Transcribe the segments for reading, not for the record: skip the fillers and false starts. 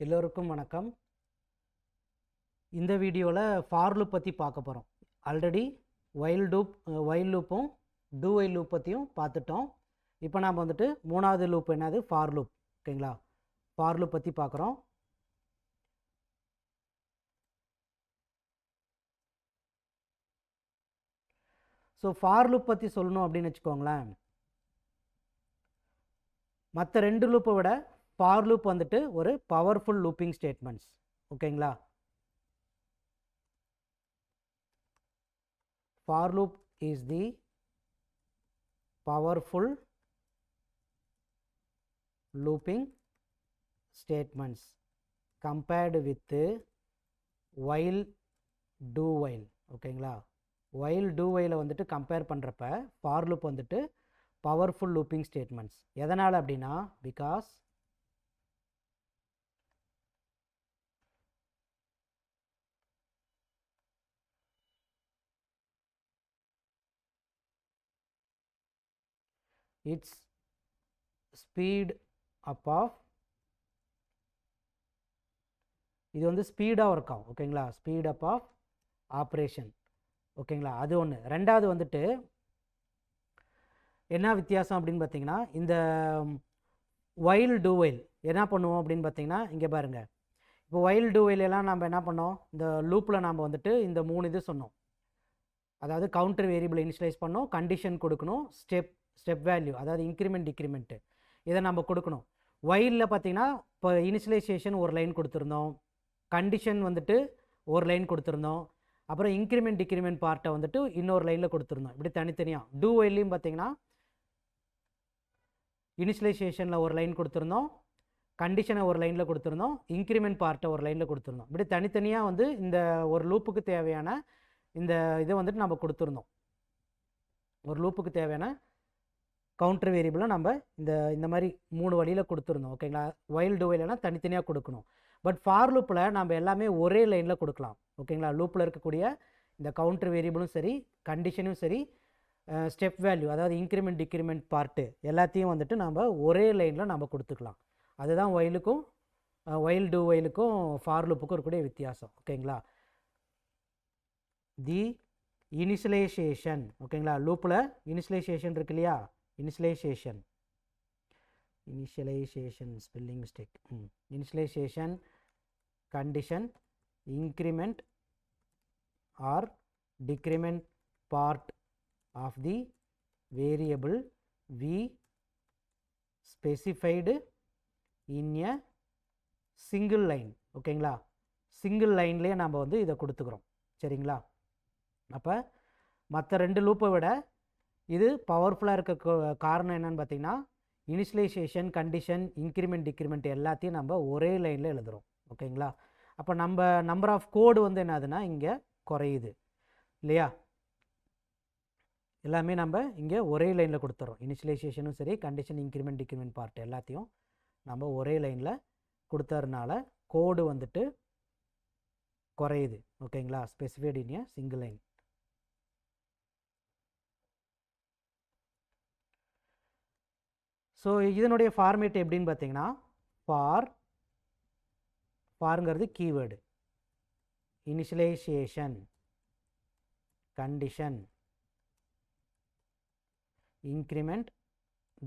எல்லோருக்கும் வணக்கம். இந்த வீடியோவில் ஃபார் லூப் பற்றி பார்க்க போகிறோம். ஆல்ரெடி வைல் லூப்பும் டூ வைல் லூப் பற்றியும் பார்த்துட்டோம். இப்போ நாம் வந்துட்டு மூணாவது லூப் என்னது, ஃபார் லூப். ஓகேங்களா, ஃபார் லூப் பற்றி பார்க்குறோம். ஸோ ஃபார் லூப் பற்றி சொல்லணும் அப்படின்னு வச்சுக்கோங்களேன், மற்ற ரெண்டு லூப்பை விட ஃபார் லூப் வந்துட்டு ஒரு பவர்ஃபுல் லூப்பிங் ஸ்டேட்மெண்ட்ஸ். ஓகேங்களா, for loop is the powerful looping statements compared with while do while. ஓகேங்களா, while do while வந்துட்டு கம்பேர் பண்ணுறப்ப for loop வந்துட்டு powerful looping statements. எதனால் அப்படின்னா, because its speed up of, இது வந்து ஸ்பீடாக ஒர்க் ஆகும். ஓகேங்களா, ஸ்பீட் அப் ஆஃப் ஆப்ரேஷன். ஓகேங்களா, அது ஒன்று. ரெண்டாவது வந்துட்டு என்ன வித்தியாசம் அப்படின்னு பார்த்தீங்கன்னா, இந்த வைல் டூ வைல் என்ன பண்ணுவோம் அப்படின்னு பார்த்தீங்கன்னா, இங்கே பாருங்கள், இப்போ வைல் டூ வைலெல்லாம் நம்ம என்ன பண்ணோம், இந்த லூப்பில் நாம் வந்துட்டு இந்த 3 இது சொன்னோம். அதாவது கவுண்டர் வேரியபிள் இனிஷியலைஸ் பண்ணோம், கண்டிஷன் கொடுக்கணும், ஸ்டெப் வேல்யூ அதாவது இன்க்ரிமெண்ட் டிக்ரிமெண்ட்டு இதை நம்ம கொடுக்கணும். வைலில் பார்த்தீங்கன்னா இப்போ இனிஷியலைசேஷன் ஒரு லைன் கொடுத்துருந்தோம், கண்டிஷன் வந்துட்டு ஒரு லைன் கொடுத்துருந்தோம், அப்புறம் இன்க்ரிமெண்ட் டிக்ரிமெண்ட் பார்ட்டை வந்துட்டு இன்னொரு லைனில் கொடுத்துருந்தோம். இப்படி தனித்தனியாக. டூ வைல்லையும் பார்த்தீங்கன்னா இனிஷியலைசேஷனில் ஒரு லைன் கொடுத்துருந்தோம், கண்டிஷனை ஒரு லைனில் கொடுத்துருந்தோம், இன்க்ரிமெண்ட் பார்ட்டை ஒரு லைனில் கொடுத்துருந்தோம். இப்படி தனித்தனியாக வந்து இந்த ஒரு லூப்புக்கு தேவையான இந்த இதை வந்துட்டு நம்ம கொடுத்துருந்தோம். ஒரு லூப்புக்கு தேவையான கவுண்டர் வேரியபிளை நம்ம இந்த மாதிரி 3 வழியில் கொடுத்துருந்தோம். ஓகேங்களா, வைல் டூ வைல்னா தனித்தனியாக கொடுக்கணும். பட் ஃபார் லூப்பில் நம்ம எல்லாமே ஒரே லைனில் கொடுக்கலாம். ஓகேங்களா, லூப்பில் இருக்கக்கூடிய இந்த கவுண்டர் வேரியபிளும் சரி, கண்டிஷனும் சரி, ஸ்டெப் வேல்யூ அதாவது இன்க்ரிமெண்ட் டிக்ரிமெண்ட் பார்ட்டு எல்லாத்தையும் வந்துட்டு நம்ம ஒரே லைனில் நம்ம கொடுத்துக்கலாம். அதுதான் வைல் டூ வைலுக்கும் ஃபார் லூப்புக்கும் இருக்கக்கூடிய வித்தியாசம். ஓகேங்களா, தி இனிஷியலைசேஷன். ஓகேங்களா, லூப்பில் இனிஷியலைசேஷன் இருக்கு இல்லையா, initialization spelling mistake. Initialization, condition, increment or decrement part of the variable we specified in a single line. ஓகேங்களா, சிங்கிள் லைன்லேயே நம்ம வந்து இதை கொடுத்துக்கிறோம். சரிங்களா, அப்போ மற்ற ரெண்டு லூப்பை விட இது பவர்ஃபுல்லாக இருக்க காரணம் என்னன்னு பார்த்தீங்கன்னா, இனிஷியலைசேஷன், கண்டிஷன், இன்க்ரிமெண்ட் டிக்ரிமெண்ட் எல்லாத்தையும் நம்ம ஒரே லைனில் எழுதுகிறோம். ஓகேங்களா, அப்போ நம்ம நம்பர் ஆஃப் கோடு வந்து என்னதுன்னா இங்கே குறையுது இல்லையா. எல்லாமே நம்ம இங்கே ஒரே லைனில் கொடுத்துறோம். இனிஷியலைசேஷனும் சரி, கண்டிஷன், இன்க்ரிமெண்ட் டிக்ரிமெண்ட் பார்ட் எல்லாத்தையும் நம்ம ஒரே லைனில் கொடுத்தறதுனால கோடு வந்துட்டு குறையுது. ஓகேங்களா, specified in a single line. So இதனுடைய ஃபார்மேட் எப்படின்னு பார்த்தீங்கன்னா, ஃபாருங்கிறது keyword, initialisation, condition, increment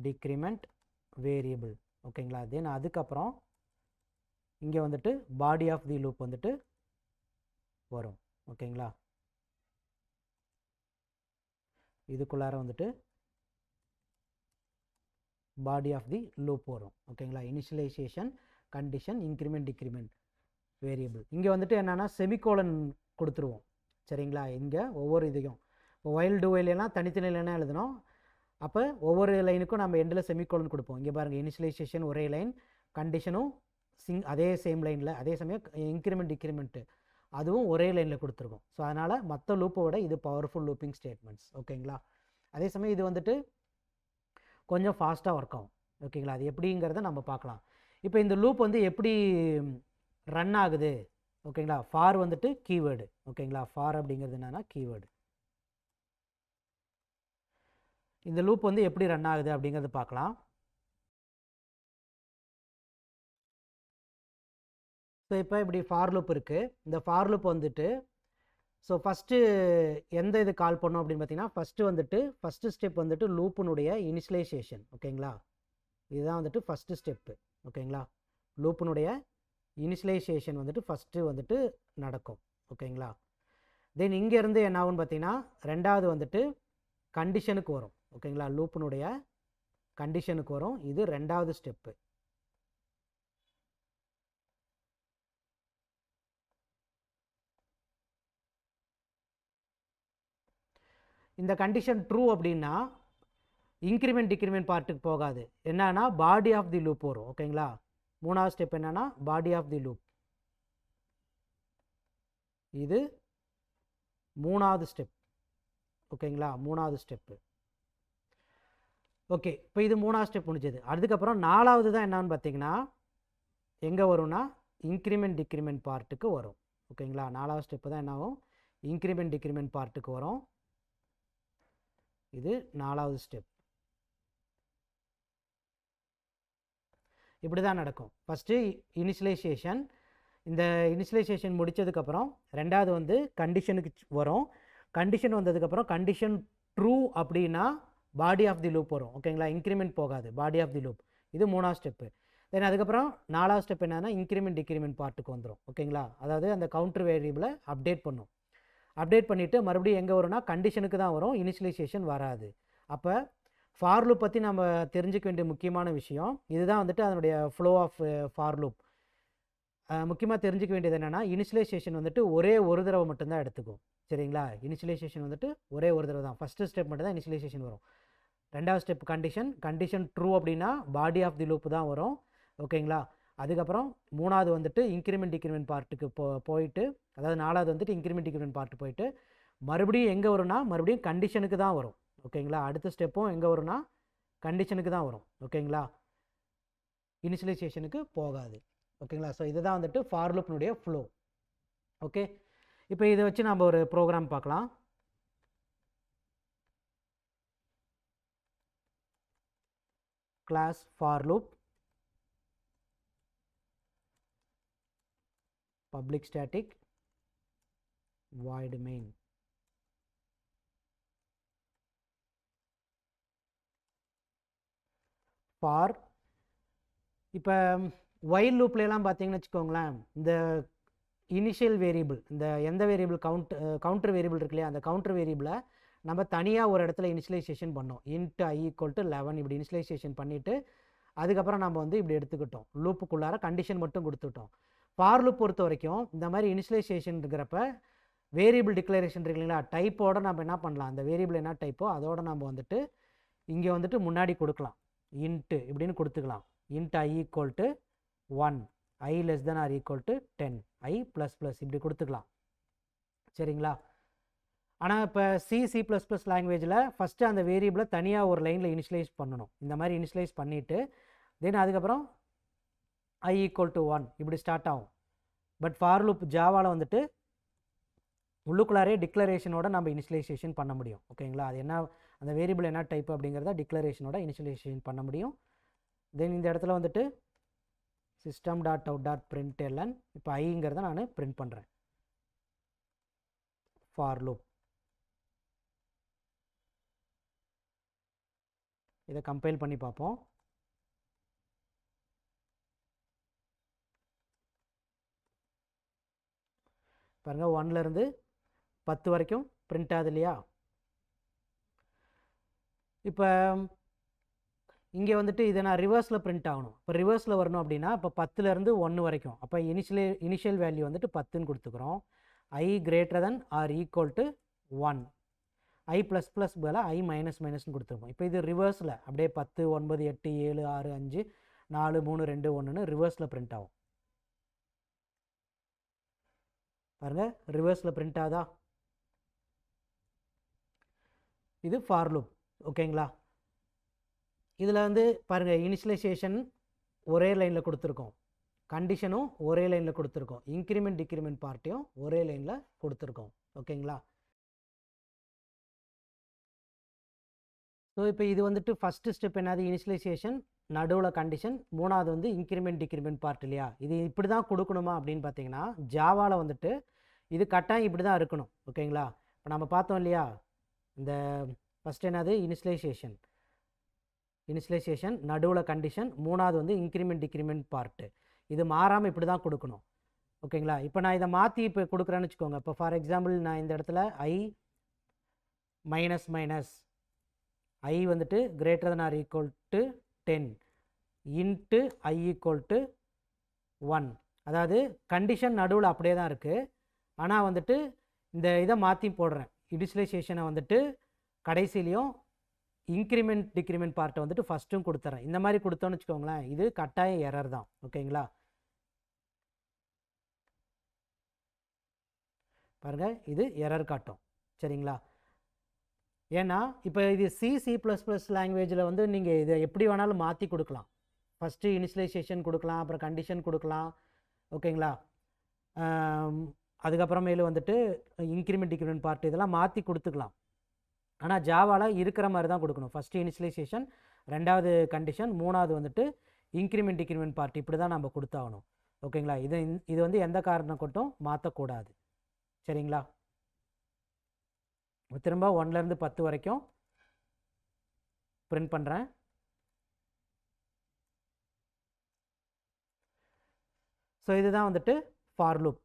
decrement variable. ஓகேங்களா, தென் அதுக்கப்புறம் இங்கே வந்துட்டு பாடி ஆஃப் தி லூப் வந்துட்டு வரும். ஓகேங்களா, இதுக்குள்ளார வந்துட்டு பாடி ஆஃப் தி லூப் வரும். ஓகேங்களா, initialization, condition, increment decrement variable. இங்கே வந்துட்டு என்னென்னா செமிகோலன் கொடுத்துருவோம். சரிங்களா, இங்கே ஒவ்வொரு இதையும் இப்போ வைல் டூ வைலாம் தனித்தனியில் எழுதணும். அப்போ ஒவ்வொரு லைனுக்கும் நம்ம எண்டில் செமிகோலன் கொடுப்போம். இங்கே பாருங்கள், இனிஷியலைசேஷன் ஒரே லைன், கண்டிஷனும் அதே சேம் லைனில், அதே சமயம் இன்க்ரிமெண்ட் டிக்ரிமெண்ட்டு அதுவும் ஒரே லைனில் கொடுத்துருக்கோம். ஸோ அதனால் மற்ற லூப்பை விட இது பவர்ஃபுல் லூப்பிங் ஸ்டேட்மெண்ட்ஸ். ஓகேங்களா, அதே சமயம் இது வந்துட்டு கொஞ்சம் ஃபாஸ்ட்டாக ஒர்க் ஆகும். ஓகேங்களா, அது எப்படிங்கிறத நம்ம பார்க்கலாம். இப்போ இந்த லூப் வந்து எப்படி ரன் ஆகுது. ஓகேங்களா, ஃபார் வந்துட்டு கீவேர்டு. ஓகேங்களா, ஃபார் அப்படிங்கிறது என்னென்னா கீவேர்டு. இந்த லூப் வந்து எப்படி ரன் ஆகுது அப்படிங்கிறத பார்க்கலாம். ஸோ இப்போ இப்படி ஃபார் லூப் இருக்குது. இந்த ஃபார் லூப் வந்துட்டு ஸோ ஃபஸ்ட்டு எந்த இது கால் பண்ணோம் அப்படின்னு பார்த்தீங்கன்னா, ஃபஸ்ட்டு ஸ்டெப் வந்துட்டு லூப்பினுடைய இனிஷியலைசேஷன். ஓகேங்களா, இதுதான் வந்துட்டு ஃபஸ்ட்டு ஸ்டெப்பு. ஓகேங்களா, லூப்பினுடைய இனிஷியலைசேஷன் வந்துட்டு ஃபஸ்ட்டு வந்துட்டு நடக்கும். ஓகேங்களா, தென் இங்கேருந்து என்ன ஆகுன்னு பார்த்தீங்கன்னா, ரெண்டாவது வந்துட்டு கண்டிஷனுக்கு வரும். ஓகேங்களா, லூப்பினுடைய கண்டிஷனுக்கு வரும். இது ரெண்டாவது ஸ்டெப்பு. இந்த கண்டிஷன் ட்ரூ அப்படின்னா இன்க்ரிமெண்ட் டிக்ரிமெண்ட் பார்ட்டுக்கு போகாது. என்னன்னா பாடி ஆஃப் தி லூப் வரும். ஓகேங்களா, மூணாவது ஸ்டெப் என்னன்னா பாடி ஆஃப் தி லூப். இது மூணாவது ஸ்டெப். ஓகேங்களா, மூணாவது ஸ்டெப்பு. ஓகே, இப்போ இது மூணாவது ஸ்டெப் முடிஞ்சது. அதுக்கப்புறம் நாலாவது தான் என்னன்னு பார்த்தீங்கன்னா எங்கே வரும்னா இன்க்ரிமெண்ட் டிக்ரிமெண்ட் பார்ட்டுக்கு வரும். ஓகேங்களா, நாலாவது ஸ்டெப்பு தான் என்ன ஆகும், இன்க்ரிமெண்ட் டிக்ரிமெண்ட் பார்ட்டுக்கு வரும். இது நாலாவது ஸ்டெப். இப்படி தான் நடக்கும். First initialization. இந்த இனிஷியலைசேஷன் முடித்ததுக்கப்புறம் ரெண்டாவது வந்து கண்டிஷனுக்கு வரும். கண்டிஷன் வந்ததுக்கப்புறம் கண்டிஷன் ட்ரூ அப்படின்னா பாடி ஆஃப் தி லூப் வரும். ஓகேங்களா, இன்க்ரிமெண்ட் போகாது, பாடி ஆஃப் தி லூப். இது மூணாவது ஸ்டெப்பு. தென் அதுக்கப்புறம் நாலாவது ஸ்டெப் என்னன்னா இன்க்ரிமெண்ட் டிக்ரிமெண்ட் பார்ட்டுக்கு வந்துடும். ஓகேங்களா, அதாவது அந்த கவுண்டர் வேரியபிளை அப்டேட் பண்ணும். அப்டேட் பண்ணிவிட்டு மறுபடியும் எங்கே வரும்னா கண்டிஷனுக்கு தான் வரும், இனிஷியலைசேஷன் வராது. அப்போ ஃபார் லூப் பற்றி நம்ம தெரிஞ்சுக்க வேண்டிய முக்கியமான விஷயம் இதுதான் வந்துட்டு அதனுடைய ஃப்ளோ ஆஃப் ஃபார் லூப். முக்கியமாக தெரிஞ்சுக்க வேண்டியது என்னென்னா இனிஷியலைசேஷன் வந்துட்டு ஒரே ஒரு தடவை மட்டும்தான் எடுத்துக்கும். சரிங்களா, இனிஷியலைசேஷன் வந்துட்டு ஒரே ஒரு தடவை தான். ஃபஸ்ட்டு ஸ்டெப் மட்டும் தான் இனிஷியலைசேஷன் வரும். ரெண்டாவது ஸ்டெப் கண்டிஷன் ட்ரூ அப்படின்னா பாடி ஆஃப் தி லூப் தான் வரும். ஓகேங்களா, அதுக்கப்புறம் மூணாவது வந்துட்டு இன்க்ரிமெண்ட் டிக்ரிமெண்ட் பார்ட்டுக்கு போயிட்டு, அதாவது நாலாவது வந்துட்டு இன்க்ரிமெண்ட் டிக்ரிமெண்ட் பார்ட்டு போயிட்டு மறுபடியும் எங்கே வரும்னா மறுபடியும் கண்டிஷனுக்கு தான் வரும். ஓகேங்களா, அடுத்த ஸ்டெப்பும் எங்கே வரும்னா கண்டிஷனுக்கு தான் வரும். ஓகேங்களா, இனிஷியலைசேஷனுக்கு போகாது. ஓகேங்களா, ஸோ இதுதான் வந்துட்டு ஃபார் லூப்னுடைய ஃப்ளோ. ஓகே, இப்போ இதை வச்சு நம்ம ஒரு ப்ரோக்ராம் பார்க்கலாம். Class for loop, public static void main. for இப்போ while லூப்லாம் பார்த்தீங்கன்னு வச்சுக்கோங்களேன், இந்த இனிஷியல் வேரியபிள், இந்த எந்த வேரியபிள் கவுண்டர் வேரியபிள் இருக்கு இல்லையா, அந்த கவுண்டர் வேரியபிளை நம்ம தனியாக ஒரு இடத்துல இனிஷியலைசேஷன் பண்ணோம். int i = 11 இப்படி இனிஷியலைசேஷன் பண்ணிவிட்டு அதுக்கப்புறம் நம்ம வந்து இப்படி எடுத்துக்கிட்டோம், லூப்புக்குள்ளார கண்டிஷன் மட்டும் கொடுத்துட்டோம். ஃபார் லூப் பொறுத்த வரைக்கும் இந்த மாதிரி இனிஷியலைசேஷன் இருக்கிறப்ப வேரியபிள் டிக்ளரேஷன் இருக்கு இல்லைங்களா, டைப்போடு நம்ம என்ன பண்ணலாம், அந்த வேரியபிள் என்ன டைப்போ அதோடு நம்ம வந்துட்டு இங்கே வந்துட்டு முன்னாடி கொடுக்கலாம், இன்ட்டு இப்படின்னு கொடுத்துக்கலாம். int i = 1, i <= 10, i ++ இப்படி கொடுத்துக்கலாம். சரிங்களா, ஆனால் இப்போ C++ லாங்குவேஜில் ஃபஸ்ட்டு அந்த வேரியபிளை தனியாக ஒரு லைனில் இனிஷியலைஸ் பண்ணணும். இந்த மாதிரி இனிஷியலைஸ் பண்ணிவிட்டு தென் அதுக்கப்புறம் i = 1 இப்படி ஸ்டார்ட் ஆகும். பட் ஃபார் லூப் ஜாவாவில் வந்துட்டு உள்ளுக்குள்ளாரே டிக்ளரேஷனோட நம்ம இனிஷியலைசேஷன் பண்ண முடியும். ஓகேங்களா, அது என்ன, அந்த வேரியபிள் என்ன டைப் அப்படிங்கிறத டிக்ளரேஷனோட இனிஷியலைசேஷன் பண்ண முடியும். தென் இந்த இடத்துல வந்துட்டு system.out.println இப்போ ஐங்கிறத நான் பிரிண்ட் பண்ணுறேன். ஃபார் லூப் இதை கம்பைல் பண்ணி பார்ப்போம். பாருங்கள், 1லேருந்து 10 வரைக்கும் பிரிண்ட் ஆகுது இல்லையா. இப்போ இங்கே வந்துட்டு இதை நான் ரிவர்ஸில் பிரிண்ட் ஆகணும். இப்போ ரிவர்ஸில் வரணும் அப்படின்னா இப்போ 10லேருந்து 1 வரைக்கும், அப்போ இனிஷியல் வேல்யூ வந்துட்டு 10ன்னு கொடுத்துக்கிறோம். i ≥ 1, i ++ பதிலாக i -ன்னு கொடுத்துருக்கோம். இப்போ இது ரிவர்ஸில் அப்படியே 10, 9, 8, 7, 6, 5, 4, 3, 2, 1ன்னு ரிவர்ஸில் பிரிண்ட் ஆகும். பாருங்கள், ரிவர்ஸில் பிரிண்ட் ஆகுதா. இது ஃபார் லூப். ஓகேங்களா, இதில் வந்து பாருங்கள், இனிஷியலைசேஷன் ஒரே லைனில் கொடுத்துருக்கோம், கண்டிஷனும் ஒரே லைனில் கொடுத்துருக்கோம், இன்க்ரிமெண்ட் டிக்ரிமெண்ட் பார்ட்டியும் ஒரே லைனில் கொடுத்துருக்கோம். ஓகேங்களா, ஸோ இப்போ இது வந்துட்டு ஃபஸ்ட்டு ஸ்டெப் என்னது இனிஷியலைசேஷன், நடுவில் கண்டிஷன், மூணாவது வந்து இன்க்ரிமெண்ட் டிக்ரிமெண்ட் பார்ட் இல்லையா. இது இப்படி தான் கொடுக்கணுமா அப்படின்னு பார்த்தீங்கன்னா ஜாவாவில் வந்துட்டு இது கட்டாயம் இப்படி தான் இருக்கணும். ஓகேங்களா. இப்போ நம்ம பார்த்தோம் இல்லையா இந்த ஃபஸ்ட் என்னது இனிஷியலைசேஷன் நடுவில் கண்டிஷன், மூணாவது வந்து இன்க்ரிமெண்ட் டிக்ரிமெண்ட் பார்ட்டு. இது மாறாமல் இப்படி தான் கொடுக்கணும். ஓகேங்களா. இப்போ நான் இதை மாற்றி இப்போ கொடுக்குறேன்னு வச்சுக்கோங்க. இப்போ ஃபார் எக்ஸாம்பிள் நான் இந்த இடத்துல ஐ மைனஸ் ஐ வந்துட்டு greater than or equal to 10 into I equal to 1. அதாவது கண்டிஷன் நடுவில் அப்படியே தான் இருக்குது. ஆனால் வந்துட்டு இந்த இதை மாற்றி போடுறேன். இனிஷியலைசேஷனை வந்துட்டு கடைசிலையும் இன்க்ரிமெண்ட் டிக்ரிமெண்ட் பார்ட்டை வந்துட்டு ஃபஸ்ட்டும் கொடுத்துட்றேன். இந்த மாதிரி கொடுத்தோன்னு வச்சுக்கோங்களேன், இது கட்டாயம் எரர் தான். ஓகேங்களா. பாருங்கள் இது எரர் காட்டும். சரிங்களா. ஏன்னா இப்போ இது C++ லாங்குவேஜில் வந்து நீங்கள் இதை எப்படி வேணாலும் மாற்றி கொடுக்கலாம். ஃபஸ்ட்டு இனிஷியலைசேஷன் கொடுக்கலாம், அப்புறம் கண்டிஷன் கொடுக்கலாம். ஓகேங்களா. அதுக்கப்புறமேலு வந்துட்டு இன்க்ரிமெண்ட் டிக்ரிமெண்ட் பார்ட் இதெல்லாம் மாற்றி கொடுத்துக்கலாம். ஆனால் ஜாவாவில் இருக்கிற மாதிரி தான் கொடுக்கணும். ஃபஸ்ட்டு இனிஷியலைசேஷன், ரெண்டாவது கண்டிஷன், மூணாவது வந்துட்டு இன்க்ரிமெண்ட் டிக்ரிமெண்ட் பார்ட் இப்படி தான் நம்ம கொடுத்தாகணும். ஓகேங்களா. இது வந்து எந்த காரணம் கொண்டும் மாற்றக்கூடாது. சரிங்களா. திரும்ப 1லேருந்து 10 வரைக்கும் பிரிண்ட் பண்ணுறேன். ஸோ இதுதான் வந்துட்டு ஃபார் லூப்.